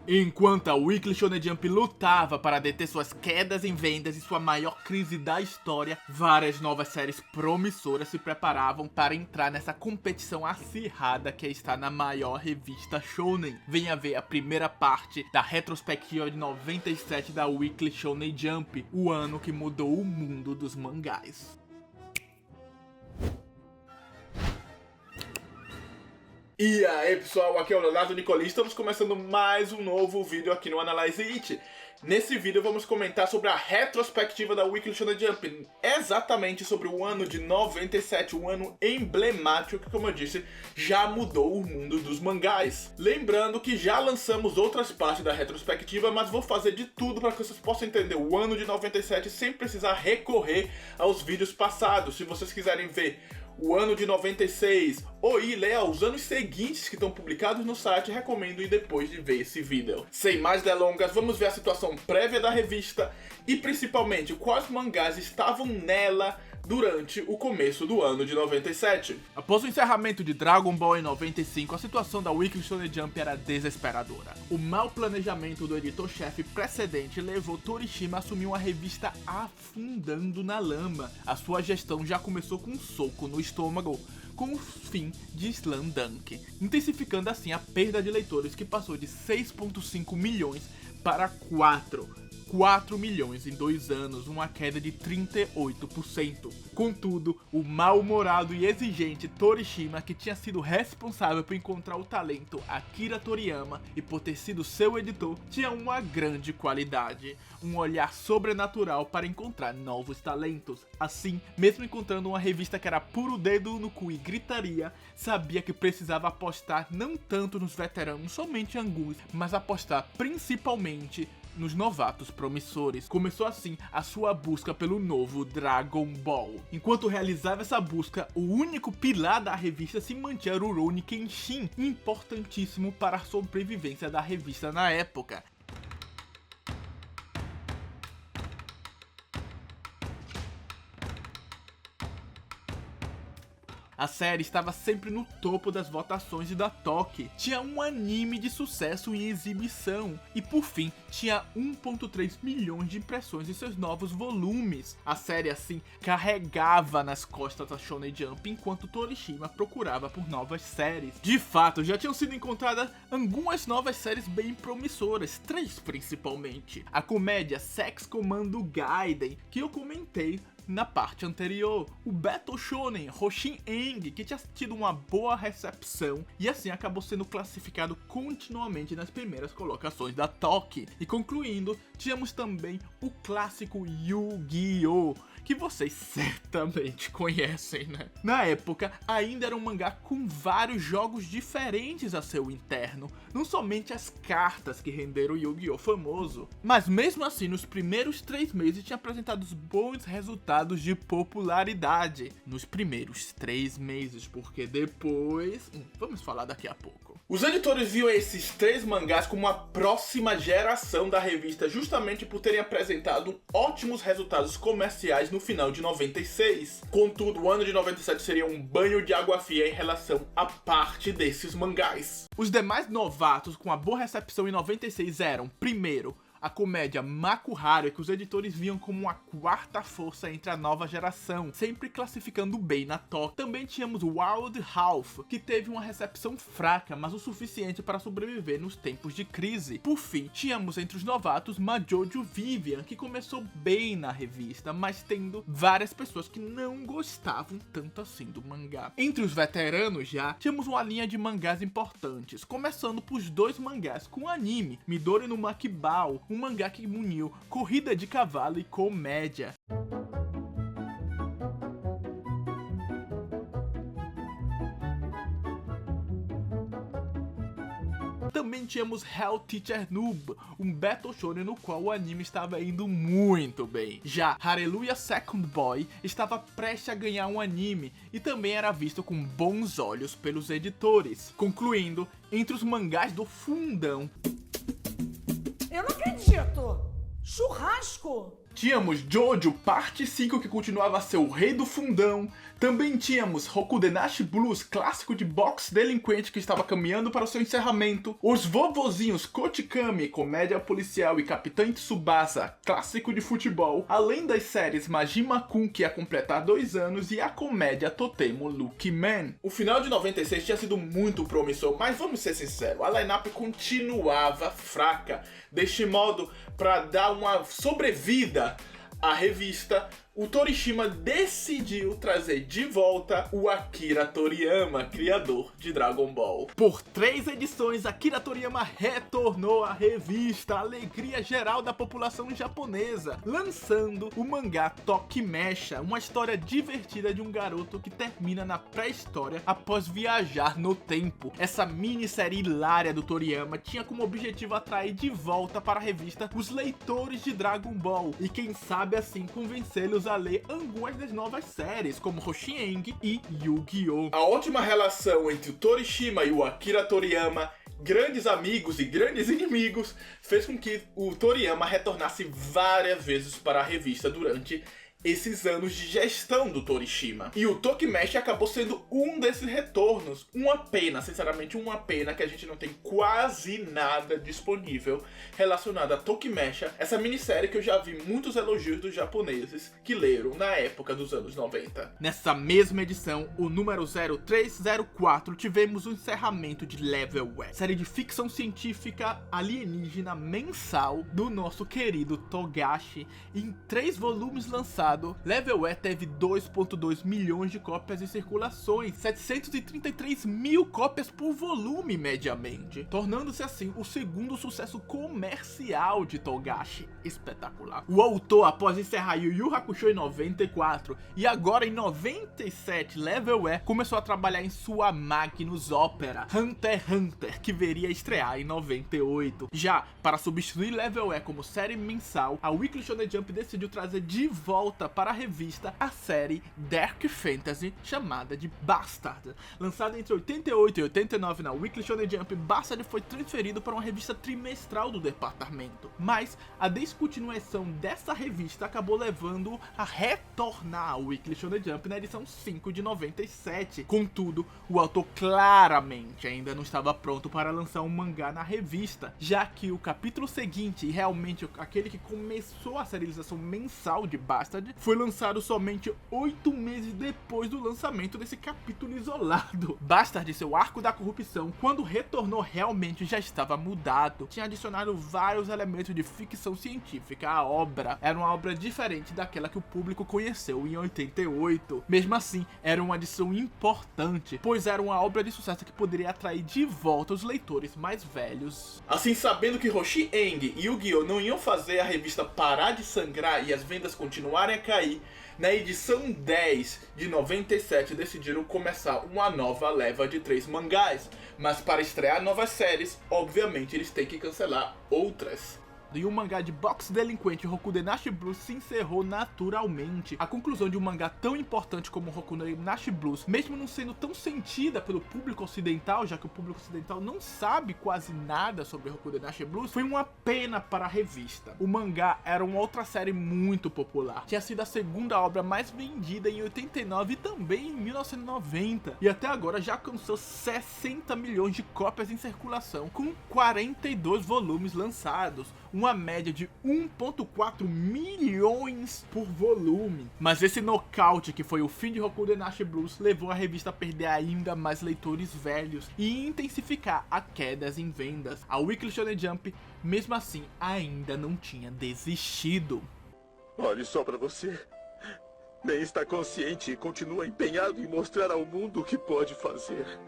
Enquanto a Weekly Shonen Jump lutava para deter suas quedas em vendas e sua maior crise da história, várias novas séries promissoras se preparavam para entrar nessa competição acirrada que está na maior revista Shonen. Venha ver a primeira parte da retrospectiva de 97 da Weekly Shonen Jump, o ano que mudou o mundo dos mangás. E aí pessoal, aqui é o Leonardo Nicoli, estamos começando mais um novo vídeo aqui no Analyze It. Nesse vídeo vamos comentar sobre a retrospectiva da Weekly Shonen Jump, exatamente sobre o ano de 97, um ano emblemático que, como eu disse, já mudou o mundo dos mangás. Lembrando que já lançamos outras partes da retrospectiva, mas vou fazer de tudo para que vocês possam entender o ano de 97 sem precisar recorrer aos vídeos passados. Se vocês quiserem ver o ano de 96 ou ir ler os anos seguintes que estão publicados no site, recomendo ir depois de ver esse vídeo. Sem mais delongas, vamos ver a situação prévia da revista e principalmente quais mangás estavam nela durante o começo do ano de 97. Após o encerramento de Dragon Ball em 95, a situação da Weekly Shonen Jump era desesperadora. O mau planejamento do editor-chefe precedente levou Torishima a assumir uma revista afundando na lama. A sua gestão já começou com um soco no estômago, com o fim de Slam Dunk, intensificando assim a perda de leitores que passou de 6,5 milhões para 4 milhões em 2 anos, uma queda de 38%. Contudo, o mal-humorado e exigente Torishima, que tinha sido responsável por encontrar o talento Akira Toriyama e por ter sido seu editor, tinha uma grande qualidade, um olhar sobrenatural para encontrar novos talentos. Assim, mesmo encontrando uma revista que era puro dedo no cu e gritaria, sabia que precisava apostar não tanto nos veteranos, somente alguns, mas apostar principalmente nos novatos promissores. Começou assim a sua busca pelo novo Dragon Ball. Enquanto realizava essa busca, o único pilar da revista se mantinha o Rurouni Kenshin, importantíssimo para a sobrevivência da revista na época. A série estava sempre no topo das votações e da Toque. Tinha um anime de sucesso em exibição. E por fim, tinha 1,3 milhões de impressões em seus novos volumes. A série assim carregava nas costas da Shonen Jump enquanto Torishima procurava por novas séries. De fato, já tinham sido encontradas algumas novas séries bem promissoras, 3 principalmente. A comédia Sex Commando Gaiden, que eu comentei na parte anterior, o Battle Shonen Hoshin Eng, que tinha tido uma boa recepção e assim acabou sendo classificado continuamente nas primeiras colocações da Toque. E concluindo, tínhamos também o clássico Yu-Gi-Oh!, que vocês certamente conhecem, né? Na época, ainda era um mangá com vários jogos diferentes a seu interno, não somente as cartas que renderam o Yu-Gi-Oh! Famoso, mas mesmo assim, nos primeiros 3 meses tinha apresentado bons resultados de popularidade. Nos primeiros 3 meses, porque depois... vamos falar daqui a pouco. Os editores viam esses 3 mangás como a próxima geração da revista, justamente por terem apresentado ótimos resultados comerciais no final de 96. Contudo, o ano de 97 seria um banho de água fria em relação à parte desses mangás. Os demais novatos com a boa recepção em 96 eram, primeiro, a comédia Makuhari, que os editores viam como uma 4ª força entre a nova geração, sempre classificando bem na Toque. Também tínhamos Wild Half, que teve uma recepção fraca, mas o suficiente para sobreviver nos tempos de crise. Por fim, tínhamos entre os novatos Majojo Vivian, que começou bem na revista, mas tendo várias pessoas que não gostavam tanto assim do mangá. Entre os veteranos já, tínhamos uma linha de mangás importantes, começando por 2 mangás com anime, Midori no Makibao, um mangá que uniu corrida de cavalo e comédia. Também tínhamos Hell Teacher Noob, um Battle Shonen no qual o anime estava indo muito bem. Já Hallelujah Second Boy estava prestes a ganhar um anime e também era visto com bons olhos pelos editores. Concluindo, entre os mangás do fundão... Eu não acredito! Churrasco! Tínhamos Jojo parte 5, que continuava a ser o rei do fundão. Também tínhamos Rokudenashi Blues, clássico de boxe delinquente que estava caminhando para o seu encerramento. Os vovozinhos Kotikami, comédia policial, e Capitã Tsubasa, clássico de futebol. Além das séries Majima-kun, que ia completar 2 anos, e a comédia Totemo Lucky Man. O final de 96 tinha sido muito promissor, mas vamos ser sinceros, a line-up continuava fraca. Deste modo, para dar uma sobrevida à revista, o Torishima decidiu trazer de volta o Akira Toriyama, criador de Dragon Ball. Por 3 edições, Akira Toriyama retornou à revista, a alegria geral da população japonesa, lançando o mangá Tokimesha, uma história divertida de um garoto que termina na pré-história após viajar no tempo. Essa minissérie hilária do Toriyama tinha como objetivo atrair de volta para a revista os leitores de Dragon Ball e quem sabe assim convencê-los a ler algumas das novas séries, como Hoshieng e Yu-Gi-Oh! A ótima relação entre o Torishima e o Akira Toriyama, grandes amigos e grandes inimigos, fez com que o Toriyama retornasse várias vezes para a revista durante esses anos de gestão do Torishima. E o Tokimesha acabou sendo um desses retornos. Uma pena, sinceramente uma pena, que a gente não tem quase nada disponível relacionado a Tokimesha, essa minissérie que eu já vi muitos elogios dos japoneses que leram na época dos anos 90. Nessa mesma edição, o número 0304, tivemos o encerramento de Level E, série de ficção científica alienígena mensal do nosso querido Togashi, em 3 volumes lançados. Level E teve 2.2 milhões de cópias em circulações, 733 mil cópias por volume mediamente, tornando-se assim o segundo sucesso comercial de Togashi. Espetacular. O autor, após encerrar Yu Yu Hakusho em 94 e agora em 97, Level E começou a trabalhar em sua Magnus Opera, Hunter x Hunter, que viria a estrear em 98. Já para substituir Level E como série mensal, a Weekly Shonen Jump decidiu trazer de volta para a revista a série Dark Fantasy chamada de Bastard. Lançada entre 88 e 89 na Weekly Shonen Jump, Bastard foi transferido para uma revista trimestral do departamento, mas a descontinuação dessa revista acabou levando a retornar à Weekly Shonen Jump na edição 5 de 97. Contudo, o autor claramente ainda não estava pronto para lançar um mangá na revista, já que o capítulo seguinte, e realmente aquele que começou a serialização mensal de Bastard, foi lançado somente 8 meses depois do lançamento desse capítulo isolado. Bastard e seu arco da corrupção, quando retornou, realmente já estava mudado. Tinha adicionado vários elementos de ficção científica à obra. Era uma obra diferente daquela que o público conheceu em 88. Mesmo assim, era uma adição importante, pois era uma obra de sucesso que poderia atrair de volta os leitores mais velhos. Assim, sabendo que Hoshieng e Yu-Gi-Oh! Não iam fazer a revista parar de sangrar e as vendas continuarem a cair, na edição 10 de 97 decidiram começar uma nova leva de 3 mangás, mas para estrear novas séries, obviamente eles têm que cancelar outras. E o mangá de boxe delinquente Rokudenashi Blues se encerrou naturalmente. A conclusão de um mangá tão importante como Rokudenashi Blues, mesmo não sendo tão sentida pelo público ocidental, já que o público ocidental não sabe quase nada sobre Rokudenashi Blues, foi uma pena para a revista. O mangá era uma outra série muito popular. Tinha sido a segunda obra mais vendida em 89 e também em 1990. E até agora já alcançou 60 milhões de cópias em circulação, com 42 volumes lançados. Uma média de 1.4 milhões por volume. Mas esse nocaute, que foi o fim de Rokudenashi Blues, levou a revista a perder ainda mais leitores velhos e intensificar as quedas em vendas. A Weekly Shonen Jump, mesmo assim, ainda não tinha desistido. Olhe só pra você. Nem está consciente e continua empenhado em mostrar ao mundo o que pode fazer.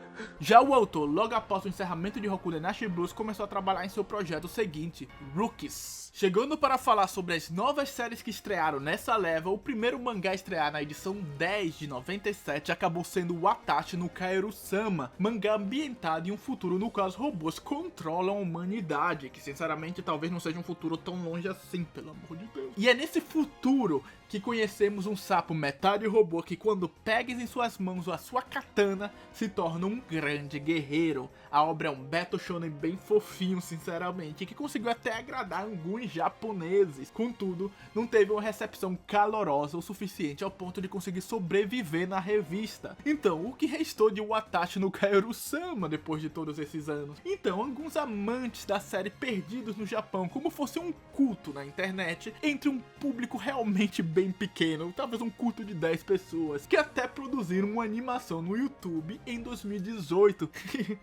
Já o autor, logo após o encerramento de Rokudenashi Blues, começou a trabalhar em seu projeto seguinte, Rookies. Chegando para falar sobre as novas séries que estrearam nessa leva, o primeiro mangá a estrear na edição 10 de 97 acabou sendo o Atashi no Kaeru-sama, mangá ambientado em um futuro no qual os robôs controlam a humanidade, que sinceramente talvez não seja um futuro tão longe assim, pelo amor de Deus. E é nesse futuro que conhecemos um sapo metade robô que, quando pegues em suas mãos a sua katana, se torna um grande guerreiro. A obra é um battle shonen bem fofinho, sinceramente, que conseguiu até agradar alguns japoneses. Contudo, não teve uma recepção calorosa o suficiente ao ponto de conseguir sobreviver na revista. Então, o que restou de Watashi no Kaoru-sama depois de todos esses anos? Então, alguns amantes da série perdidos no Japão, como fosse um culto na internet, entre um público realmente bem pequeno, talvez um culto de 10 pessoas, que até produziram uma animação no YouTube em 2018.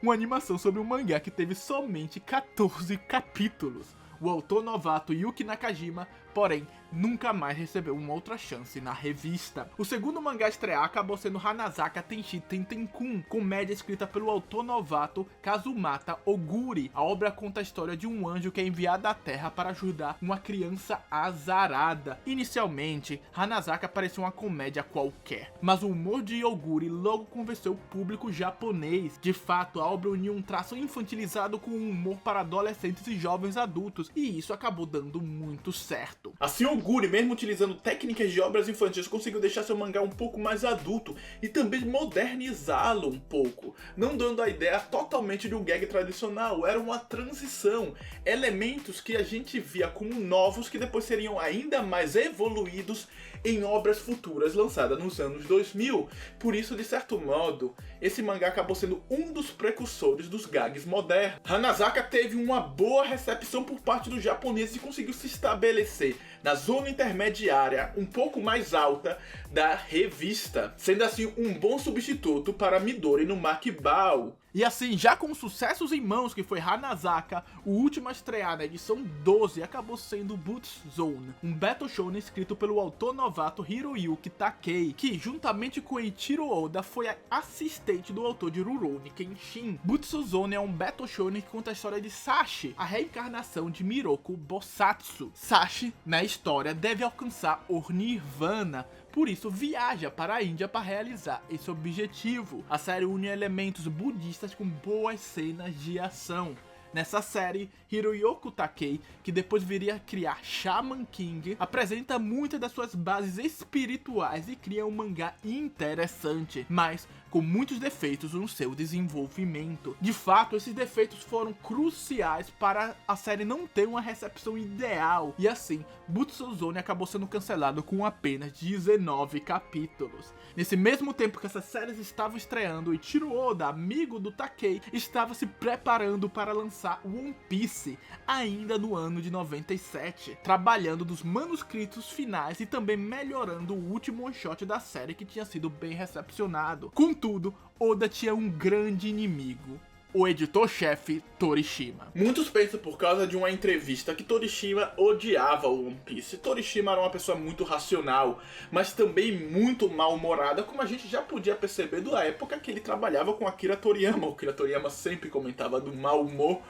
Uma animação sobre um mangá que teve somente 14 capítulos. O autor novato Yuki Nakajima, porém, nunca mais recebeu uma outra chance na revista. O segundo mangá a estrear acabou sendo Hanazaka Tenshi Tentenkun, comédia escrita pelo autor novato Kazumata Oguri. A obra conta a história de um anjo que é enviado à Terra para ajudar uma criança azarada. Inicialmente, Hanazaka parecia uma comédia qualquer, mas o humor de Oguri logo convenceu o público japonês. De fato, a obra uniu um traço infantilizado com um humor para adolescentes e jovens adultos, e isso acabou dando muito certo. Assim, Oguri, mesmo utilizando técnicas de obras infantis, conseguiu deixar seu mangá um pouco mais adulto e também modernizá-lo um pouco, não dando a ideia totalmente de um gag tradicional. Era uma transição, elementos que a gente via como novos que depois seriam ainda mais evoluídos em obras futuras lançadas nos anos 2000. Por isso, de certo modo, esse mangá acabou sendo um dos precursores dos gags modernos. Hanazaka teve uma boa recepção por parte dos japoneses e conseguiu se estabelecer na zona intermediária um pouco mais alta da revista, sendo assim um bom substituto para Midori no Makibao. E assim, já com sucessos em mãos, que foi Hanazaka, o último a estrear na edição 12 acabou sendo Boots Zone, um battle shonen escrito pelo autor novato Hiroyuki Takei, que juntamente com Eiichiro Oda foi a assistente do autor de Rurouni Kenshin. Boots Zone é um battle shonen que conta a história de Sashi, a reencarnação de Miroku Bosatsu. Sashi, na história, deve alcançar o Nirvana, por isso viaja para a Índia para realizar esse objetivo. A série une elementos budistas com boas cenas de ação. Nessa série, Hiroyuki Takei, que depois viria a criar Shaman King, apresenta muitas das suas bases espirituais e cria um mangá interessante, mas com muitos defeitos no seu desenvolvimento. De fato, esses defeitos foram cruciais para a série não ter uma recepção ideal, e assim, Butsu Zone acabou sendo cancelado com apenas 19 capítulos. Nesse mesmo tempo que essas séries estavam estreando, Eiichiro Oda, amigo do Takei, estava se preparando para lançar One Piece, ainda no ano de 97, trabalhando nos manuscritos finais e também melhorando o último one shot da série, que tinha sido bem recepcionado. Contudo, Oda tinha um grande inimigo: o editor-chefe Torishima. Muitos pensam por causa de uma entrevista que Torishima odiava o One Piece. Torishima era uma pessoa muito racional, mas também muito mal-humorada, como a gente já podia perceber da época que ele trabalhava com Akira Toriyama. O Akira Toriyama sempre comentava do mau humor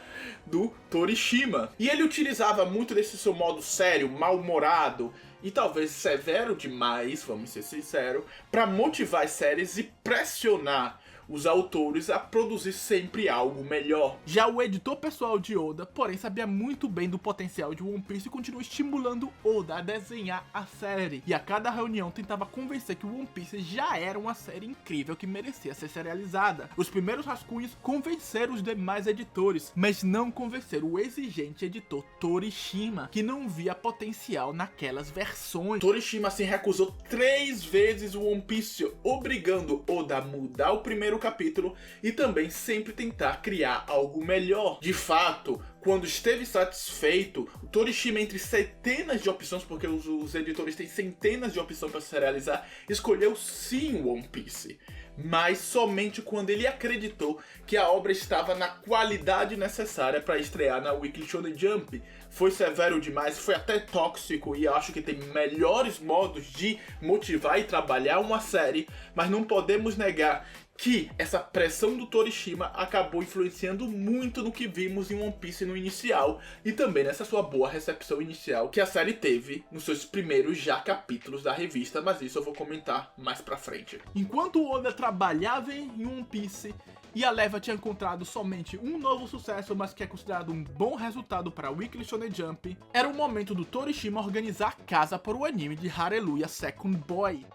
do Torishima. E ele utilizava muito desse seu modo sério, mal-humorado e talvez severo demais, vamos ser sinceros, para motivar as séries e pressionar os autores a produzir sempre algo melhor. Já o editor pessoal de Oda, porém, sabia muito bem do potencial de One Piece e continuou estimulando Oda a desenhar a série. E a cada reunião tentava convencer que One Piece já era uma série incrível que merecia ser serializada. Os primeiros rascunhos convenceram os demais editores, mas não convenceram o exigente editor Torishima, que não via potencial naquelas versões. Torishima se recusou 3 vezes o One Piece, obrigando Oda a mudar o primeiro capítulo e também sempre tentar criar algo melhor. De fato, quando esteve satisfeito, o Torishima, entre centenas de opções, porque os editores têm centenas de opções para se realizar, escolheu sim o One Piece, mas somente quando ele acreditou que a obra estava na qualidade necessária para estrear na Weekly Shonen Jump. Foi severo demais, foi até tóxico, e acho que tem melhores modos de motivar e trabalhar uma série, mas não podemos negar que essa pressão do Torishima acabou influenciando muito no que vimos em One Piece no inicial, e também nessa sua boa recepção inicial que a série teve nos seus primeiros já capítulos da revista, mas isso eu vou comentar mais pra frente. Enquanto Oda trabalhava em One Piece e a leva tinha encontrado somente um novo sucesso, mas que é considerado um bom resultado para a Weekly Shonen Jump, era o momento do Torishima organizar a casa para o anime de Hallelujah Second Boy.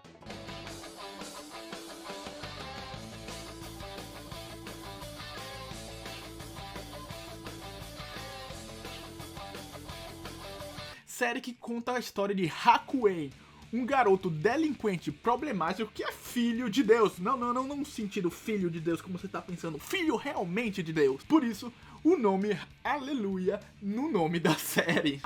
série que conta a história de Hakuin, um garoto delinquente problemático que é filho de Deus. Não no sentido filho de Deus como você tá pensando, filho realmente de Deus. Por isso, o nome Aleluia no nome da série.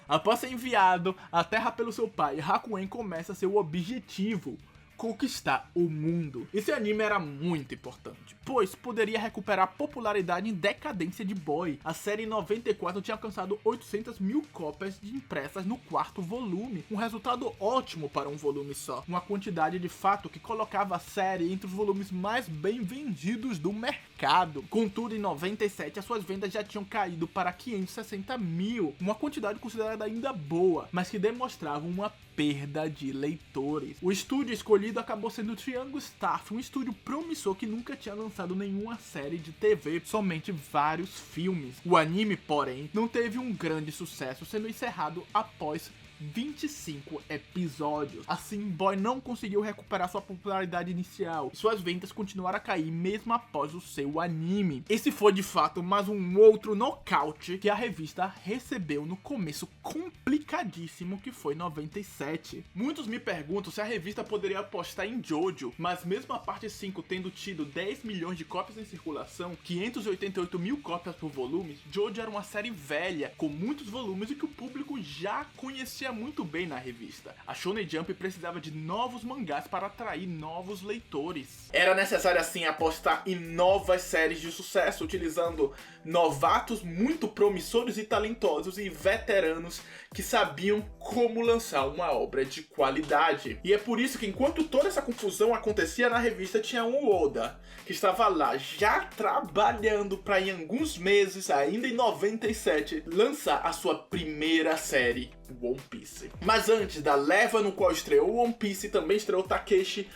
Após ser enviado à Terra pelo seu pai, Hakuin começa seu objetivo: conquistar o mundo. Esse anime era muito importante, pois poderia recuperar a popularidade em decadência de Boy. A série em 94 tinha alcançado 800 mil cópias de impressas no 4º volume, um resultado ótimo para um volume só, uma quantidade de fato que colocava a série entre os volumes mais bem vendidos do mercado. Contudo, em 97 as suas vendas já tinham caído para 560 mil, uma quantidade considerada ainda boa, mas que demonstrava uma perda de leitores. O estúdio escolhido acabou sendo o Triangle Staff, um estúdio promissor que nunca tinha lançado nenhuma série de TV, somente vários filmes. O anime, porém, não teve um grande sucesso, sendo encerrado após 25 episódios. Assim, Boy não conseguiu recuperar sua popularidade inicial. Suas vendas continuaram a cair mesmo após o seu anime. Esse foi de fato mais um outro nocaute que a revista recebeu no começo complicadíssimo que foi 97. Muitos me perguntam se a revista poderia apostar em Jojo, mas mesmo a parte 5 tendo tido 10 milhões de cópias em circulação, 588 mil cópias por volume, Jojo era uma série velha, com muitos volumes e que o público já conhecia muito bem na revista. A Shonen Jump precisava de novos mangás para atrair novos leitores. Era necessário assim apostar em novas séries de sucesso, utilizando novatos muito promissores e talentosos e veteranos que sabiam como lançar uma obra de qualidade. E é por isso que enquanto toda essa confusão acontecia na revista, tinha um Oda que estava lá já trabalhando para em alguns meses, ainda em 97, lançar a sua primeira série, One Piece. Mas antes da leva no qual estreou One Piece, também estreou Takeshi,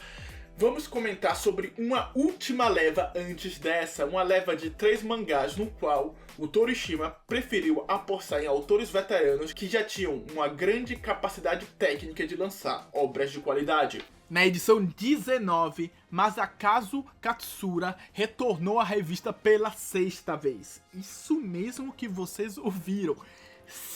vamos comentar sobre uma última leva antes dessa, uma leva de 3 mangás no qual o Torishima preferiu apostar em autores veteranos que já tinham uma grande capacidade técnica de lançar obras de qualidade. Na edição 19, Masakazu Katsura retornou à revista pela 6ª vez. Isso mesmo que vocês ouviram.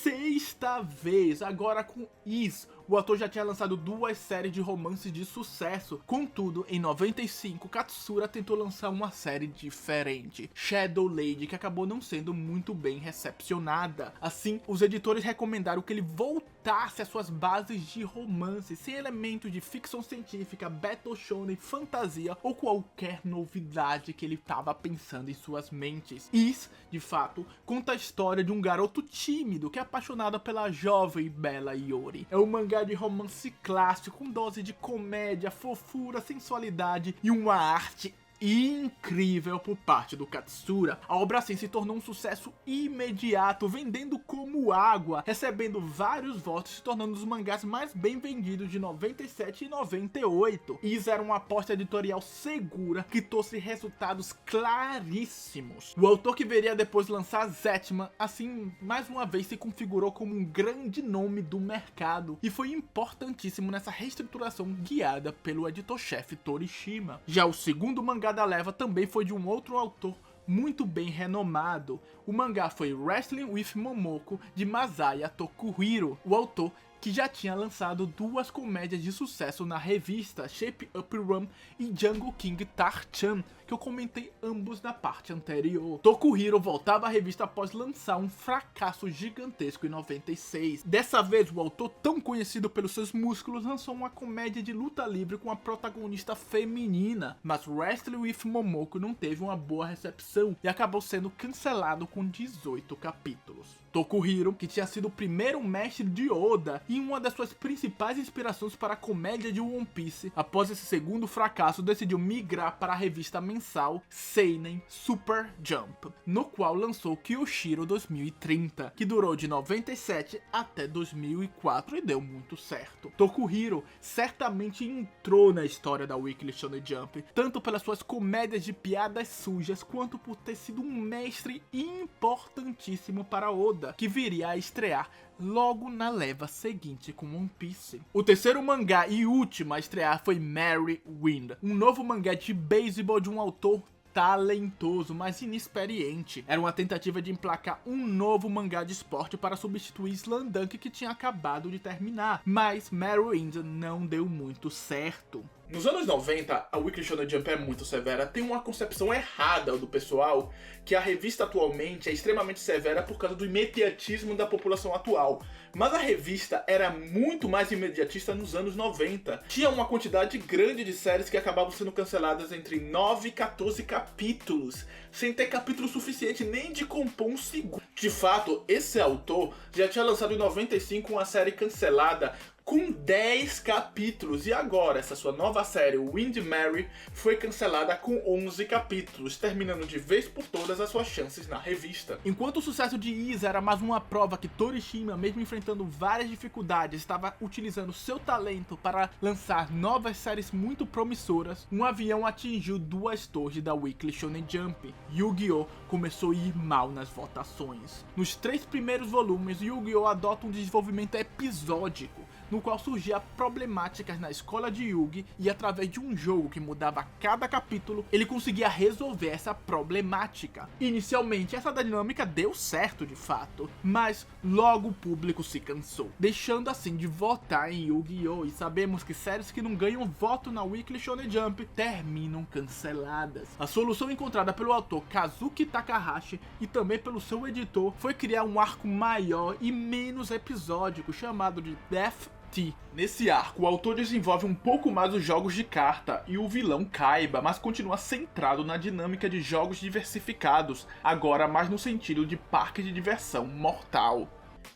6ª vez, agora com Is. O autor já tinha lançado 2 séries de romances de sucesso. Contudo, em 95, Katsura tentou lançar uma série diferente, Shadow Lady, que acabou não sendo muito bem recepcionada. Assim, os editores recomendaram que ele voltasse às suas bases de romance, sem elementos de ficção científica, battle shonen, fantasia ou qualquer novidade que ele estava pensando em suas mentes. Is, de fato, conta a história de um garoto tímido que é apaixonado pela jovem e bela Yori. É um mangá de romance clássico, com dose de comédia, fofura, sensualidade e uma arte incrível por parte do Katsura. A obra assim se tornou um sucesso imediato, vendendo como água, recebendo vários votos, se tornando um dos mangás mais bem vendidos de 97 e 98. Isso era uma aposta editorial segura que trouxe resultados claríssimos. O autor que veria depois lançar Zetman, assim, mais uma vez se configurou como um grande nome do mercado e foi importantíssimo nessa reestruturação guiada pelo editor-chefe Torishima. Já o segundo mangá da leva também foi de um outro autor muito bem renomado. O mangá foi Wrestling with Momoko, de Masaya Tokuhiro, o autor que já tinha lançado 2 comédias de sucesso na revista, Shape Up Run e Jungle King Tar-chan, que eu comentei ambos na parte anterior. Tokuhiro voltava à revista após lançar um fracasso gigantesco em 96. Dessa vez, o autor, tão conhecido pelos seus músculos, lançou uma comédia de luta livre com a protagonista feminina, mas Wrestling with Momoko não teve uma boa recepção e acabou sendo cancelado com 18 capítulos. Tokuhiro, que tinha sido o primeiro mestre de Oda e uma das suas principais inspirações para a comédia de One Piece, após esse segundo fracasso, decidiu migrar para a revista mensal Seinen Super Jump, no qual lançou Kyoshiro 2030, que durou de 97 até 2004 e deu muito certo. Tokuhiro certamente entrou na história da Weekly Shonen Jump, tanto pelas suas comédias de piadas sujas, quanto por ter sido um mestre importantíssimo para Oda, que viria a estrear logo na leva seguinte com One Piece. O terceiro mangá e último a estrear foi Mary Wind, um novo mangá de beisebol de um autor talentoso, mas inexperiente. Era uma tentativa de emplacar um novo mangá de esporte para substituir Slamdunk, que tinha acabado de terminar, mas Morrowind não deu muito certo. Nos anos 90, a Weekly Shonen Jump é muito severa. Tem uma concepção errada do pessoal que a revista atualmente é extremamente severa por causa do imediatismo da população atual. Mas a revista era muito mais imediatista nos anos 90. Tinha uma quantidade grande de séries que acabavam sendo canceladas entre 9 e 14 capítulos, sem ter capítulo suficiente nem de compor um segundo. De fato, esse autor já tinha lançado em 95 uma série cancelada com 10 capítulos, e agora essa sua nova série, Windmere, foi cancelada com 11 capítulos, terminando de vez por todas as suas chances na revista. Enquanto o sucesso de Ys era mais uma prova que Torishima, mesmo enfrentando várias dificuldades, estava utilizando seu talento para lançar novas séries muito promissoras, um avião atingiu 2 torres da Weekly Shonen Jump. Yu-Gi-Oh! Começou a ir mal nas votações. Nos 3 primeiros volumes, Yu-Gi-Oh! Adota um desenvolvimento episódico, no qual surgia problemáticas na escola de Yugi, e através de um jogo que mudava cada capítulo, ele conseguia resolver essa problemática. Inicialmente, essa dinâmica deu certo de fato, mas logo o público se cansou, deixando assim de votar em Yu-Gi-Oh! E sabemos que séries que não ganham voto na Weekly Shonen Jump terminam canceladas. A solução encontrada pelo autor Kazuki Takahashi e também pelo seu editor foi criar um arco maior e menos episódico chamado de Death T. Nesse arco, o autor desenvolve um pouco mais os jogos de carta e o vilão Kaiba, mas continua centrado na dinâmica de jogos diversificados, agora mais no sentido de parque de diversão mortal.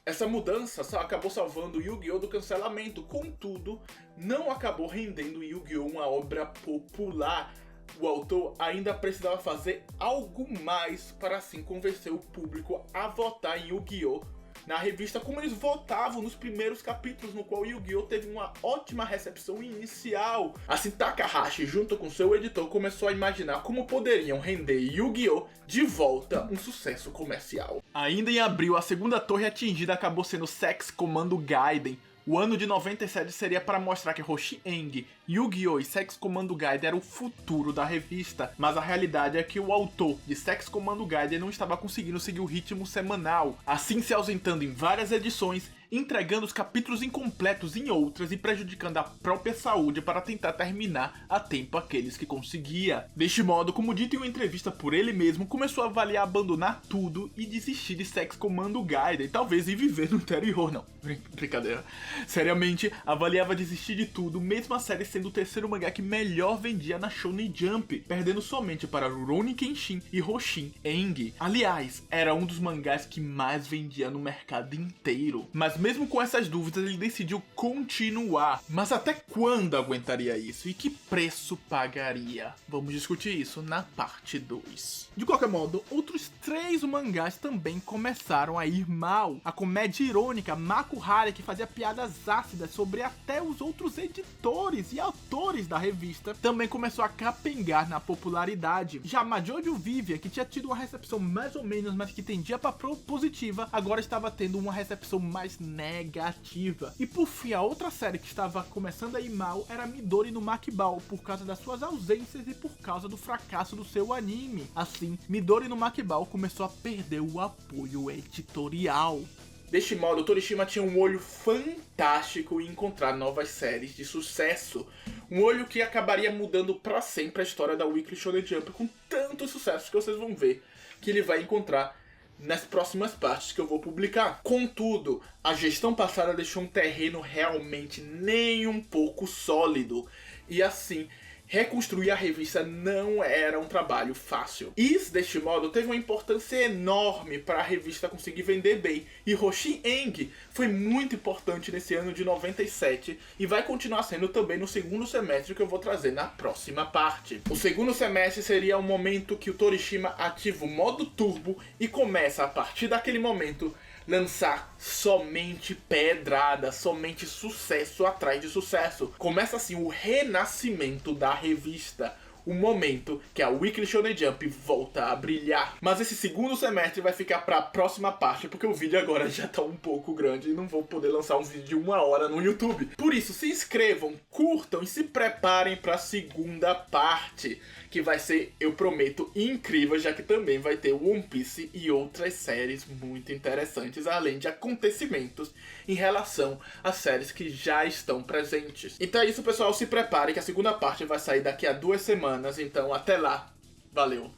Essa mudança só acabou salvando Yu-Gi-Oh! Do cancelamento, contudo, não acabou rendendo Yu-Gi-Oh! Uma obra popular. O autor ainda precisava fazer algo mais para assim convencer o público a votar em Yu-Gi-Oh! Na revista, como eles votavam nos primeiros capítulos, no qual Yu-Gi-Oh! Teve uma ótima recepção inicial. Assim, Takahashi, junto com seu editor, começou a imaginar como poderiam render Yu-Gi-Oh! De volta um sucesso comercial. Ainda em abril, a segunda torre atingida acabou sendo Sex Commando Gaiden. O ano de 97 seria para mostrar que Hoshi Eng, Yu-Gi-Oh! E Sex Commando Gaiden era o futuro da revista, mas a realidade é que o autor de Sex Commando Gaiden não estava conseguindo seguir o ritmo semanal, assim se ausentando em várias edições, entregando os capítulos incompletos em outras e prejudicando a própria saúde para tentar terminar a tempo aqueles que conseguia. Deste modo, como dito em uma entrevista por ele mesmo, começou a avaliar abandonar tudo e desistir de Sex Commando Gaiden, talvez ir viver no interior. Não, brincadeira. Seriamente, avaliava desistir de tudo, mesmo a série sendo o terceiro mangá que melhor vendia na Shonen Jump, perdendo somente para Rurouni Kenshin e Hoshin Eng. Aliás, era um dos mangás que mais vendia no mercado inteiro. Mas mesmo com essas dúvidas, ele decidiu continuar. Mas até quando aguentaria isso? E que preço pagaria? Vamos discutir isso na parte 2. De qualquer modo, outros 3 mangás também começaram a ir mal. A comédia irônica Makuhari, que fazia piadas ácidas sobre até os outros editores e autores da revista, também começou a capengar na popularidade. Já Majojo Vivian, que tinha tido uma recepção mais ou menos, mas que tendia para positiva, agora estava tendo uma recepção mais negativa. E por fim, a outra série que estava começando a ir mal era Midori no Makibao, por causa das suas ausências e por causa do fracasso do seu anime. Assim, Midori no Makibao começou a perder o apoio editorial. Deste modo, Torishima tinha um olho fantástico em encontrar novas séries de sucesso. Um olho que acabaria mudando para sempre a história da Weekly Shonen Jump, com tantos sucessos que vocês vão ver que ele vai encontrar nas próximas partes que eu vou publicar. Contudo, a gestão passada deixou um terreno realmente nem um pouco sólido. E assim, reconstruir a revista não era um trabalho fácil. Ys, deste modo, teve uma importância enorme para a revista conseguir vender bem. E Hoshin Eng foi muito importante nesse ano de 97 e vai continuar sendo também no segundo semestre, que eu vou trazer na próxima parte. O segundo semestre seria o momento que o Torishima ativa o modo turbo e começa, a partir daquele momento, lançar somente pedrada, somente sucesso atrás de sucesso. Começa assim o renascimento da revista, o momento que a Weekly Shonen Jump volta a brilhar. Mas esse segundo semestre vai ficar pra próxima parte, porque o vídeo agora já tá um pouco grande e não vou poder lançar um vídeo de 1 hora no YouTube. Por isso, se inscrevam, curtam e se preparem pra segunda parte, que vai ser, eu prometo, incrível, já que também vai ter One Piece e outras séries muito interessantes, além de acontecimentos em relação às séries que já estão presentes. Então é isso, pessoal, se preparem que a segunda parte vai sair daqui a 2 semanas, então até lá, valeu!